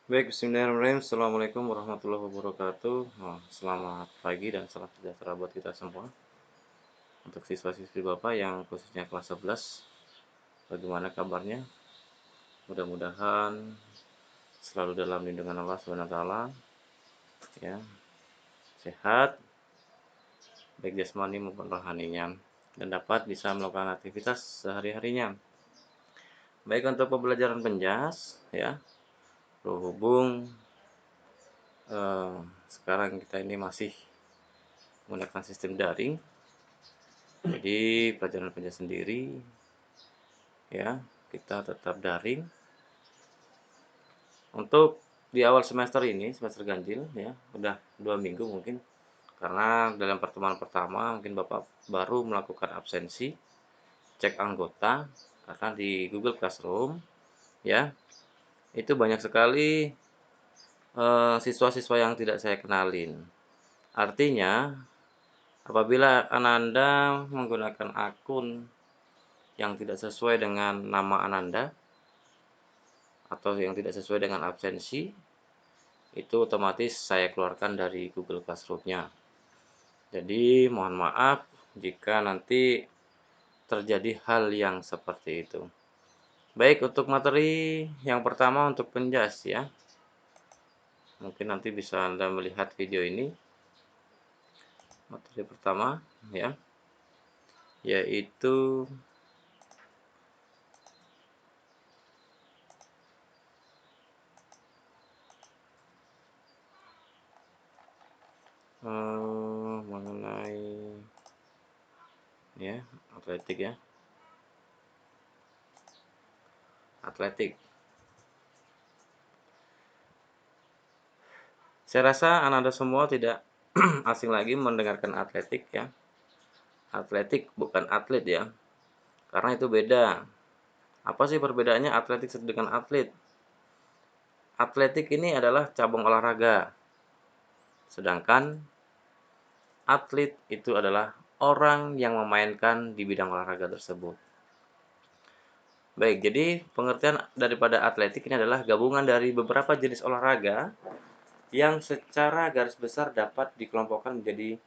Baik, bismillahirrahmanirrahim. Assalamualaikum warahmatullahi wabarakatuh. Selamat pagi dan salam sejahtera buat kita semua. Untuk siswa-siswi Bapak yang khususnya kelas 11, bagaimana kabarnya? Mudah-mudahan selalu dalam lindungan Allah Subhanahu wa taala, ya, sehat, baik jasmani maupun rohaninya, dan dapat bisa melakukan aktivitas sehari-harinya. Baik untuk pembelajaran penjas, ya, berhubung sekarang kita ini masih menggunakan sistem daring. Jadi pelajaran penjas sendiri, ya, kita tetap daring. Untuk di awal semester ini, semester ganjil, ya, udah 2 minggu mungkin, karena dalam pertemuan pertama mungkin Bapak baru melakukan absensi, cek anggota, karena di Google Classroom, ya, itu banyak sekali siswa-siswa yang tidak saya kenalin. Artinya, apabila Ananda menggunakan akun yang tidak sesuai dengan nama Ananda, atau yang tidak sesuai dengan absensi, itu otomatis saya keluarkan dari Google Classroom-nya. Jadi mohon maaf jika nanti terjadi hal yang seperti itu. Baik, untuk materi yang pertama untuk penjas, ya. Mungkin nanti bisa Anda melihat video ini. Materi pertama, ya, yaitu mengenai, ya, atletik, ya. Atletik. Saya rasa Anda semua tidak asing lagi mendengarkan atletik, ya. Atletik bukan atlet, ya. Karena itu beda. Apa sih perbedaannya atletik dengan atlet? Atletik ini adalah cabang olahraga. Sedangkan atlet itu adalah orang yang memainkan di bidang olahraga tersebut. Baik, jadi pengertian daripada atletik ini adalah gabungan dari beberapa jenis olahraga yang secara garis besar dapat dikelompokkan menjadi,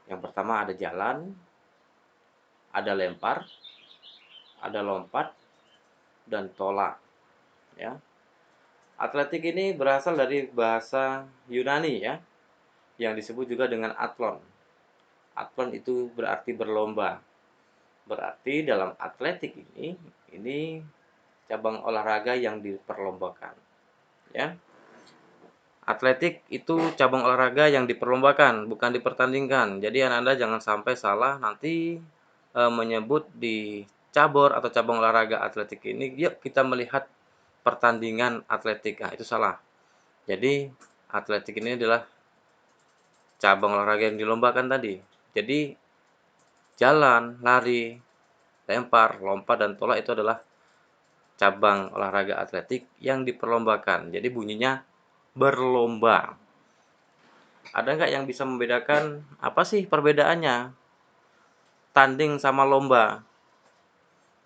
yang pertama ada jalan, ada lempar, ada lompat, dan tolak, ya. Atletik ini berasal dari bahasa Yunani, ya, yang disebut juga dengan athlon. Athlon itu berarti berlomba. Berarti dalam atletik ini cabang olahraga yang diperlombakan, ya. Atletik itu cabang olahraga yang diperlombakan, bukan dipertandingkan. Jadi Anda jangan sampai salah nanti menyebut di cabur atau cabang olahraga atletik ini, yuk kita melihat pertandingan atletik. Nah, itu salah. Jadi atletik ini adalah cabang olahraga yang dilombakan tadi. Jadi jalan, lari, lempar, lompat, dan tolak itu adalah cabang olahraga atletik yang diperlombakan. Jadi bunyinya berlomba. Ada nggak yang bisa membedakan apa sih perbedaannya tanding sama lomba?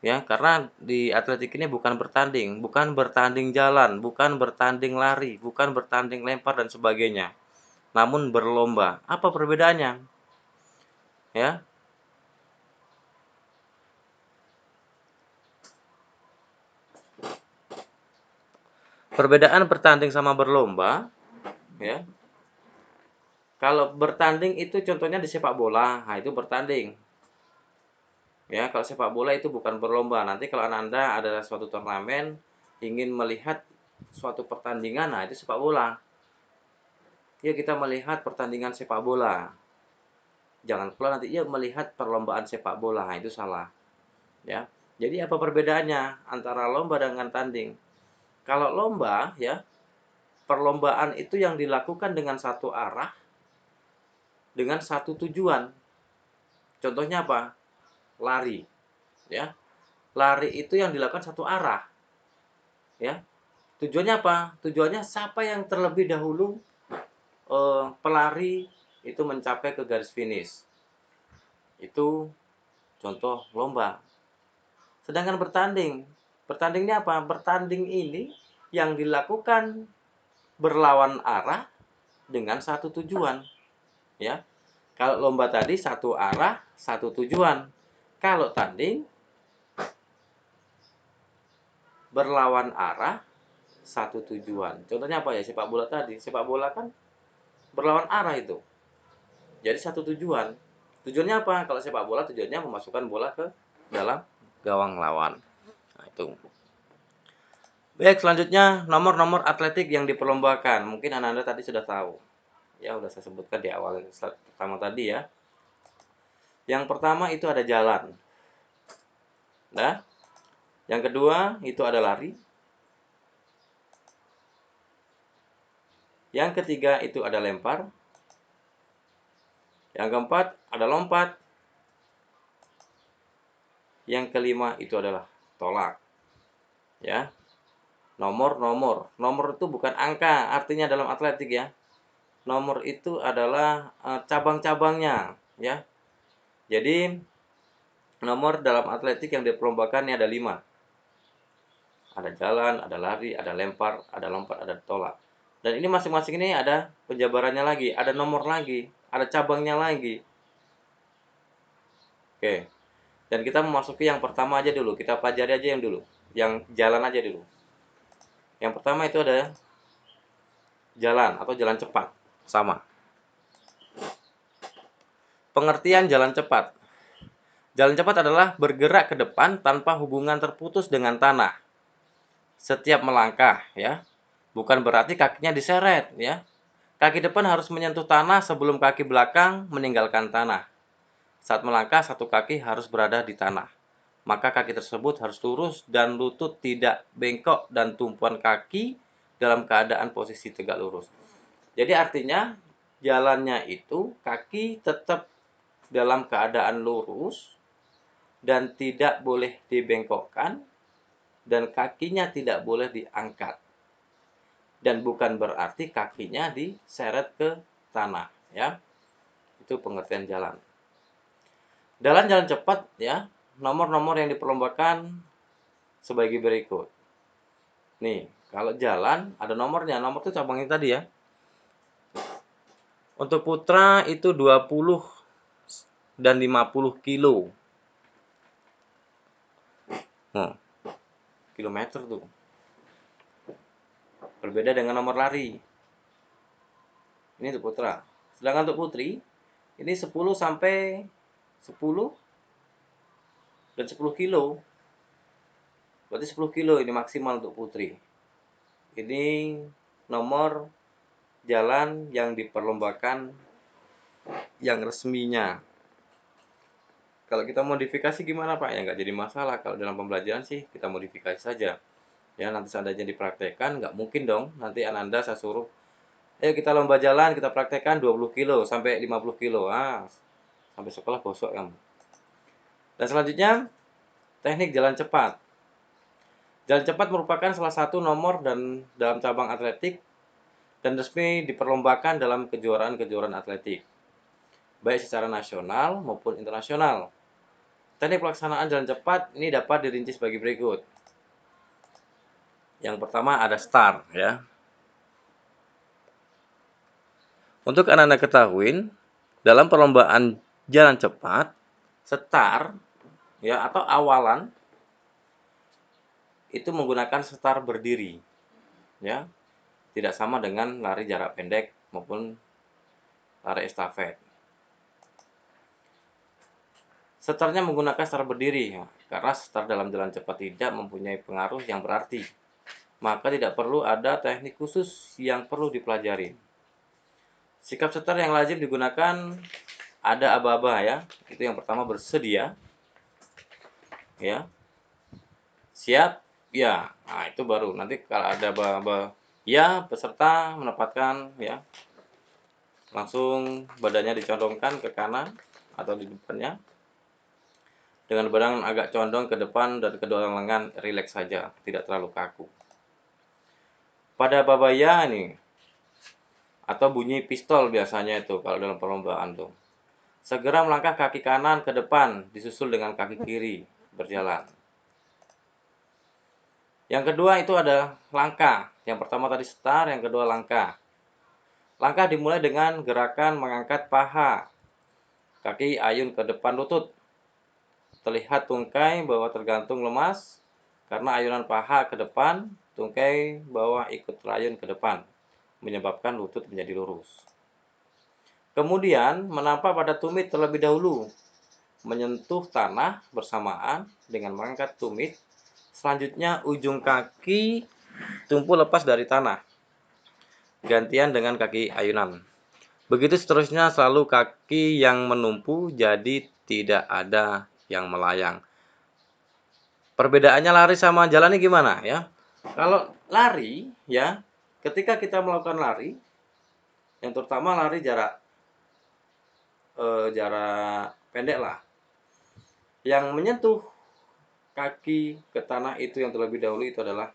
Ya, karena di atletik ini bukan bertanding, bukan bertanding jalan, bukan bertanding lari, bukan bertanding lempar dan sebagainya, namun berlomba. Apa perbedaannya? Ya, perbedaan bertanding sama berlomba, ya. Kalau bertanding itu contohnya di sepak bola, nah itu bertanding. Ya, kalau sepak bola itu bukan berlomba. Nanti kalau Anda ada suatu turnamen ingin melihat suatu pertandingan, nah itu sepak bola. Ya, kita melihat pertandingan sepak bola. Jangan pula nanti ya melihat perlombaan sepak bola, nah itu salah. Ya. Jadi apa perbedaannya antara lomba dengan tanding? Kalau lomba, ya, perlombaan itu yang dilakukan dengan satu arah, dengan satu tujuan. Contohnya apa? Lari, ya. Lari itu yang dilakukan satu arah, ya. Tujuannya apa? Tujuannya siapa yang terlebih dahulu pelari itu mencapai ke garis finish. Itu contoh lomba. Sedangkan bertanding, bertandingnya apa? Bertanding ini yang dilakukan berlawan arah dengan satu tujuan, ya. Kalau lomba tadi satu arah, satu tujuan. Kalau tanding berlawan arah, satu tujuan. Contohnya apa ya? Sepak bola tadi. Sepak bola kan berlawan arah itu. Jadi satu tujuan. Tujuannya apa? Kalau sepak bola tujuannya memasukkan bola ke dalam gawang lawan. Nah, itu. Baik, selanjutnya nomor-nomor atletik yang diperlombakan. Mungkin Anda tadi sudah tahu. Ya, sudah saya sebutkan di awal slide pertama tadi ya. Yang pertama itu ada jalan. Nah, yang kedua itu ada lari. Yang ketiga itu ada lempar. Yang keempat ada lompat. Yang kelima itu adalah tolak. Ya. Nomor itu bukan angka, artinya dalam atletik ya. Nomor itu adalah cabang-cabangnya, ya. Jadi nomor dalam atletik yang diperlombakan ini ada 5. Ada jalan, ada lari, ada lempar, ada lompat, ada tolak. Dan ini masing-masing ini ada penjabarannya lagi, ada nomor lagi, ada cabangnya lagi. Oke. Dan kita memasuki yang pertama aja dulu, kita pelajari aja yang dulu. Yang jalan aja dulu. Yang pertama itu ada jalan atau jalan cepat. Sama. Pengertian jalan cepat. Jalan cepat adalah bergerak ke depan tanpa hubungan terputus dengan tanah. Setiap melangkah, ya. Bukan berarti kakinya diseret, ya. Kaki depan harus menyentuh tanah sebelum kaki belakang meninggalkan tanah. Saat melangkah, satu kaki harus berada di tanah. Maka kaki tersebut harus lurus dan lutut tidak bengkok dan tumpuan kaki dalam keadaan posisi tegak lurus. Jadi artinya jalannya itu kaki tetap dalam keadaan lurus dan tidak boleh dibengkokkan dan kakinya tidak boleh diangkat. Dan bukan berarti kakinya diseret ke tanah, ya. Itu pengertian jalan. Dalam jalan cepat, ya, nomor-nomor yang diperlombakan sebagai berikut. Nih, kalau jalan ada nomornya. Nomor itu cabangnya tadi ya. Untuk putra itu 20 dan 50 kilo. Kilometer tuh. Berbeda dengan nomor lari. Ini untuk putra. Sedangkan untuk putri, ini 10 sampai 10 dan 10 kilo. Berarti 10 kilo ini maksimal untuk putri. Ini nomor jalan yang diperlombakan yang resminya. Kalau kita modifikasi gimana Pak? Ya nggak jadi masalah. Kalau dalam pembelajaran sih kita modifikasi saja. Ya nanti seandainya dipraktekkan, nggak mungkin dong. Nanti Ananda saya suruh, ayo kita lomba jalan, kita praktekkan 20 kilo sampai 50 kilo. Sampai sekolah bosok kamu. Dan selanjutnya, teknik jalan cepat. Jalan cepat merupakan salah satu nomor dan dalam cabang atletik dan resmi diperlombakan dalam kejuaraan-kejuaraan atletik, baik secara nasional maupun internasional. Teknik pelaksanaan jalan cepat ini dapat dirinci sebagai berikut. Yang pertama ada start, ya. Untuk Anda ketahui, dalam perlombaan jalan cepat, start, ya, atau awalan itu menggunakan start berdiri, ya. Tidak sama dengan lari jarak pendek maupun lari estafet. Startnya menggunakan start berdiri, ya, karena start dalam jalan cepat tidak mempunyai pengaruh yang berarti. Maka tidak perlu ada teknik khusus yang perlu dipelajari. Sikap start yang lazim digunakan ada aba-aba ya. Itu yang pertama bersedia. Ya. Siap? Ya. Nah, itu baru. Nanti kalau ada aba-aba ya, peserta menempatkan ya. Langsung badannya dicondongkan ke kanan atau di depannya. Dengan badan agak condong ke depan dan kedua lengan rileks saja, tidak terlalu kaku. Pada babaya nih, atau bunyi pistol biasanya itu kalau dalam perlombaan tuh. Segera melangkah kaki kanan ke depan, disusul dengan kaki kiri berjalan. Yang kedua itu ada langkah, Yang pertama tadi start, yang kedua langkah. Langkah dimulai dengan gerakan mengangkat paha, kaki ayun ke depan lutut. Terlihat tungkai bawah tergantung lemas, karena ayunan paha ke depan, tungkai bawah ikut terayun ke depan, menyebabkan lutut menjadi lurus. Kemudian, menampak pada tumit terlebih dahulu, menyentuh tanah bersamaan dengan mengangkat tumit. Selanjutnya, ujung kaki tumpu lepas dari tanah, gantian dengan kaki ayunan. Begitu seterusnya, selalu kaki yang menumpu, jadi tidak ada yang melayang. Perbedaannya lari sama jalan ini gimana ya? Kalau lari ya, ketika kita melakukan lari, yang terutama lari jarak pendek lah, yang menyentuh kaki ke tanah itu yang terlebih dahulu itu adalah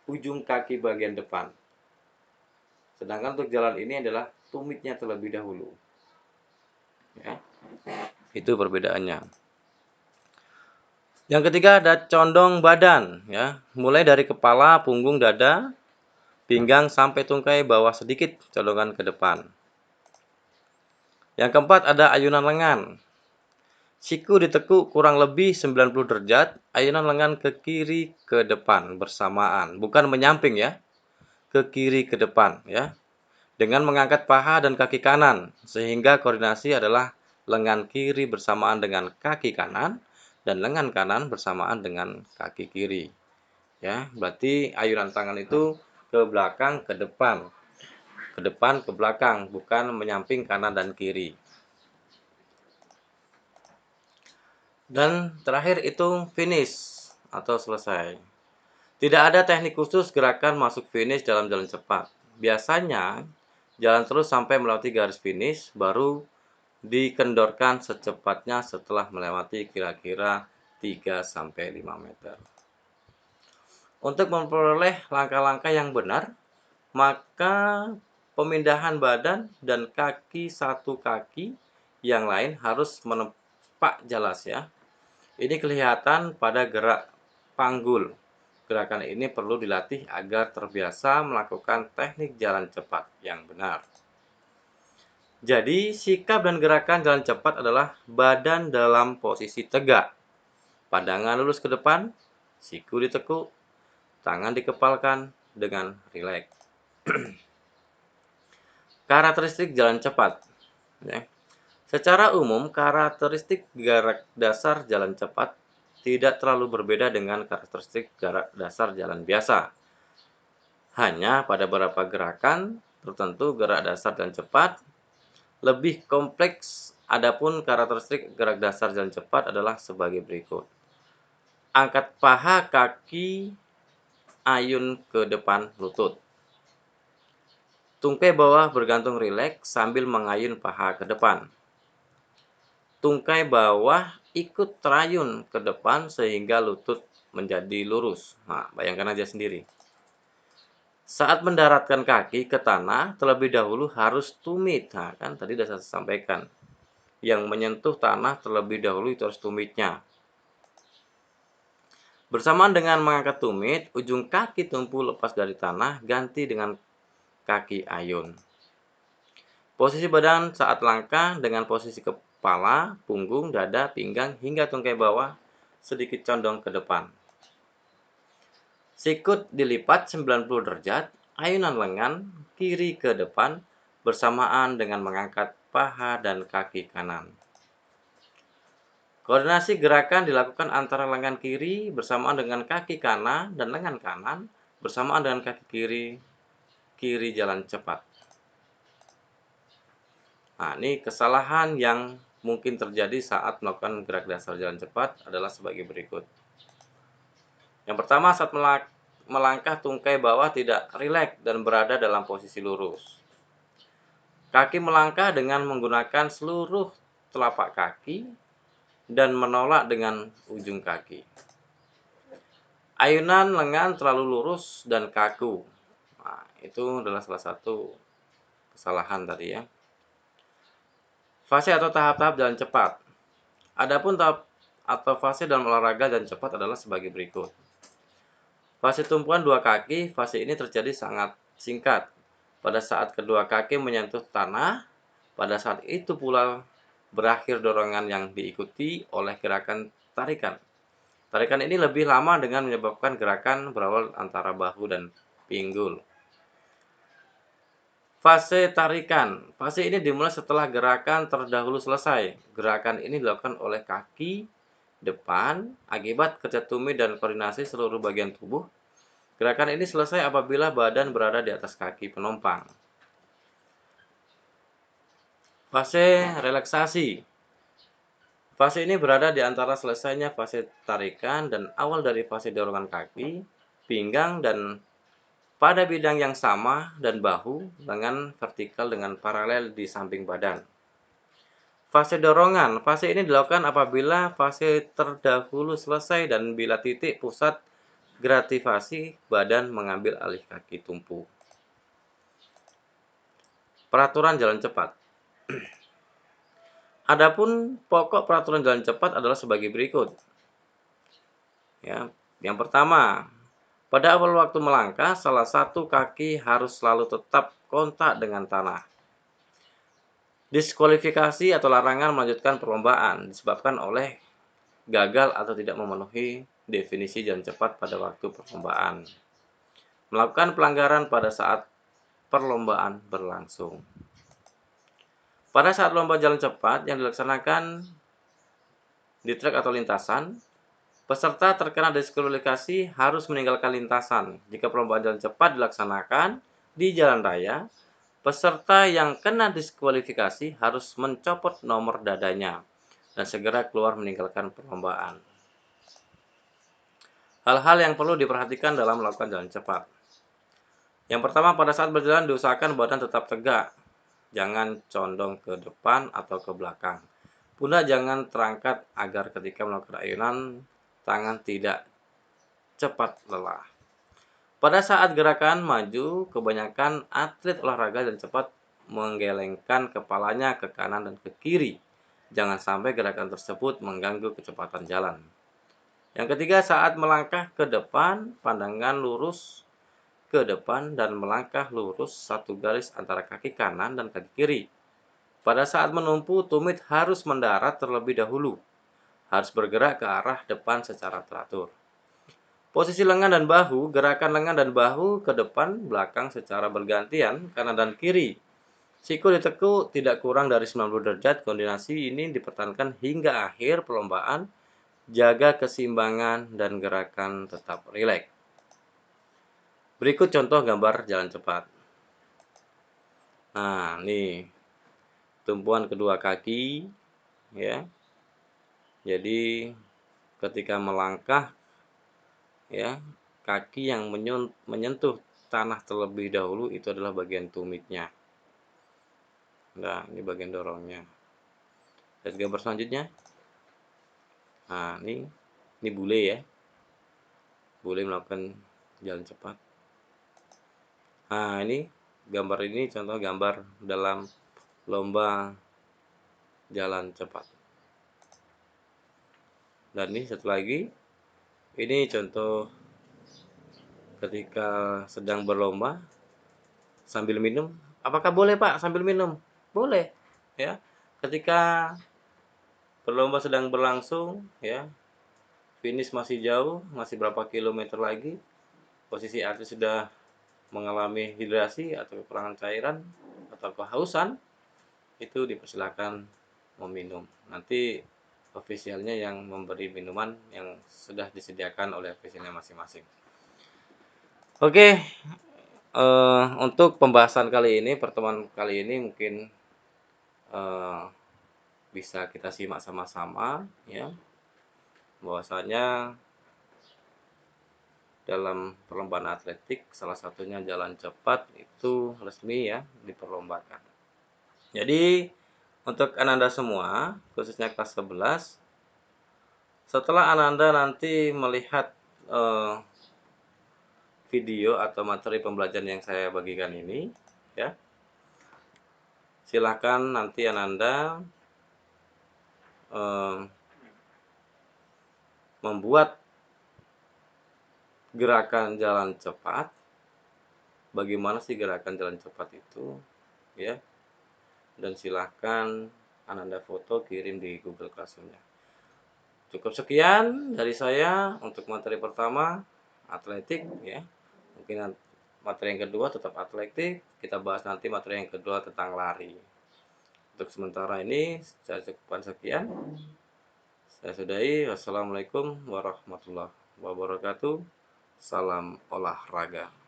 ujung kaki bagian depan. Sedangkan untuk jalan ini adalah tumitnya terlebih dahulu. Ya, itu perbedaannya. Yang ketiga ada condong badan, ya, mulai dari kepala, punggung, dada, pinggang sampai tungkai bawah sedikit condongan ke depan. Yang keempat ada ayunan lengan. Siku ditekuk kurang lebih 90 derajat, ayunan lengan ke kiri ke depan bersamaan, bukan menyamping ya, ke kiri ke depan ya. Dengan mengangkat paha dan kaki kanan, sehingga koordinasi adalah lengan kiri bersamaan dengan kaki kanan dan lengan kanan bersamaan dengan kaki kiri. Ya, berarti ayunan tangan itu ke belakang ke depan ke belakang, bukan menyamping kanan dan kiri. Dan terakhir itu finish atau selesai. Tidak ada teknik khusus gerakan masuk finish dalam jalan cepat. Biasanya jalan terus sampai melewati garis finish, baru dikendorkan secepatnya setelah melewati kira-kira 3-5 meter. Untuk memperoleh langkah-langkah yang benar, maka pemindahan badan dan kaki satu kaki yang lain harus menempak jelas ya. Ini kelihatan pada gerak panggul. Gerakan ini perlu dilatih agar terbiasa melakukan teknik jalan cepat yang benar. Jadi, sikap dan gerakan jalan cepat adalah badan dalam posisi tegak, pandangan lurus ke depan, siku ditekuk, tangan dikepalkan dengan rileks. Karakteristik jalan cepat. Ya. Secara umum, karakteristik gerak dasar jalan cepat tidak terlalu berbeda dengan karakteristik gerak dasar jalan biasa. Hanya pada beberapa gerakan tertentu gerak dasar jalan cepat lebih kompleks. Adapun karakteristik gerak dasar jalan cepat adalah sebagai berikut. Angkat paha kaki ayun ke depan lutut. Tungkai bawah bergantung rileks sambil mengayun paha ke depan. Tungkai bawah ikut terayun ke depan sehingga lutut menjadi lurus. Nah, bayangkan aja sendiri. Saat mendaratkan kaki ke tanah, terlebih dahulu harus tumit. Nah, kan tadi sudah saya sampaikan. Yang menyentuh tanah terlebih dahulu itu harus tumitnya. Bersamaan dengan mengangkat tumit, ujung kaki tumpu lepas dari tanah, ganti dengan kaki ayun. Posisi badan saat langkah dengan posisi kepala, punggung, dada, pinggang, hingga tungkai bawah sedikit condong ke depan. Sikut dilipat 90 derajat, ayunan lengan kiri ke depan bersamaan dengan mengangkat paha dan kaki kanan. Koordinasi gerakan dilakukan antara lengan kiri bersamaan dengan kaki kanan dan lengan kanan bersamaan dengan kaki kiri jalan cepat. Nah, ini kesalahan yang mungkin terjadi saat melakukan gerak dasar jalan cepat adalah sebagai berikut. Yang pertama, saat melangkah tungkai bawah tidak rileks dan berada dalam posisi lurus. Kaki melangkah dengan menggunakan seluruh telapak kaki dan menolak dengan ujung kaki. Ayunan lengan terlalu lurus dan kaku. Nah, itu adalah salah satu kesalahan tadi ya. Fase atau tahap-tahap jalan cepat. Adapun tahap atau fase dalam olahraga jalan cepat adalah sebagai berikut. Fase tumpuan dua kaki, fase ini terjadi sangat singkat. Pada saat kedua kaki menyentuh tanah, pada saat itu pula berakhir dorongan yang diikuti oleh gerakan tarikan. Tarikan ini lebih lama dengan menyebabkan gerakan berawal antara bahu dan pinggul. Fase tarikan. Fase ini dimulai setelah gerakan terdahulu selesai. Gerakan ini dilakukan oleh kaki depan akibat kerja tumit dan koordinasi seluruh bagian tubuh. Gerakan ini selesai apabila badan berada di atas kaki penumpang. Fase relaksasi. Fase ini berada di antara selesainya fase tarikan dan awal dari fase dorongan kaki, pinggang, dan pada bidang yang sama dan bahu dengan vertikal dengan paralel di samping badan. Fase dorongan. Fase ini dilakukan apabila fase terdahulu selesai dan bila titik pusat grativasi badan mengambil alih kaki tumpu. Peraturan jalan cepat. Adapun pokok peraturan jalan cepat adalah sebagai berikut. Ya, yang pertama, pada awal waktu melangkah, salah satu kaki harus selalu tetap kontak dengan tanah. Diskualifikasi atau larangan melanjutkan perlombaan disebabkan oleh gagal atau tidak memenuhi definisi jalan cepat pada waktu perlombaan. Melakukan pelanggaran pada saat perlombaan berlangsung. Pada saat lomba jalan cepat yang dilaksanakan di trek atau lintasan, peserta terkena diskualifikasi harus meninggalkan lintasan. Jika perlombaan jalan cepat dilaksanakan di jalan raya, peserta yang kena diskualifikasi harus mencopot nomor dadanya dan segera keluar meninggalkan perlombaan. Hal-hal yang perlu diperhatikan dalam melakukan jalan cepat. Yang pertama, pada saat berjalan diusahakan badan tetap tegak. Jangan condong ke depan atau ke belakang. Pundak jangan terangkat agar ketika melakukan ayunan, tangan tidak cepat lelah. Pada saat gerakan maju, kebanyakan atlet olahraga dan cepat menggelengkan kepalanya ke kanan dan ke kiri. Jangan sampai gerakan tersebut mengganggu kecepatan jalan. Yang ketiga, saat melangkah ke depan, pandangan lurus ke depan dan melangkah lurus satu garis antara kaki kanan dan kaki kiri. Pada saat menumpu, tumit harus mendarat terlebih dahulu. Harus bergerak ke arah depan secara teratur. Posisi lengan dan bahu, gerakan lengan dan bahu ke depan, belakang secara bergantian, kanan dan kiri. Siku ditekuk tidak kurang dari 90 derajat. Koordinasi ini dipertahankan hingga akhir perlombaan. Jaga keseimbangan dan gerakan tetap rileks. Berikut contoh gambar jalan cepat. Nah, nih tumpuan kedua kaki, ya. Jadi ketika melangkah, ya, kaki yang menyentuh tanah terlebih dahulu itu adalah bagian tumitnya. Nah, ini bagian dorongnya. Lihat gambar selanjutnya. Nah, ini bule ya. Bule melakukan jalan cepat. Nah, ini gambar ini contoh gambar dalam lomba jalan cepat. Dan ini satu lagi. Ini contoh ketika sedang berlomba sambil minum. Apakah boleh, Pak, sambil minum? Boleh, ya. Ketika berlomba sedang berlangsung, ya, finish masih jauh, masih berapa kilometer lagi, posisi atlet sudah mengalami hidrasi atau kekurangan cairan atau kehausan, itu dipersilakan meminum. Nanti ofisialnya yang memberi minuman yang sudah disediakan oleh ofisialnya masing-masing. Oke, untuk pembahasan kali ini, pertemuan kali ini mungkin bisa kita simak sama-sama, ya, bahwasanya dalam perlombaan atletik salah satunya jalan cepat itu resmi ya diperlombakan. Jadi untuk Ananda semua, khususnya kelas 11, setelah Ananda nanti melihat video atau materi pembelajaran yang saya bagikan ini, ya, silakan nanti Ananda membuat gerakan jalan cepat. Bagaimana sih gerakan jalan cepat itu, ya? Dan silahkan Ananda foto kirim di Google Classroom-nya. Cukup sekian dari saya untuk materi pertama, atletik ya. Mungkin materi yang kedua tetap atletik, kita bahas nanti materi yang kedua tentang lari. Untuk sementara ini saya cukupkan sekian. Saya sudahi. Wassalamualaikum warahmatullahi wabarakatuh. Salam olahraga.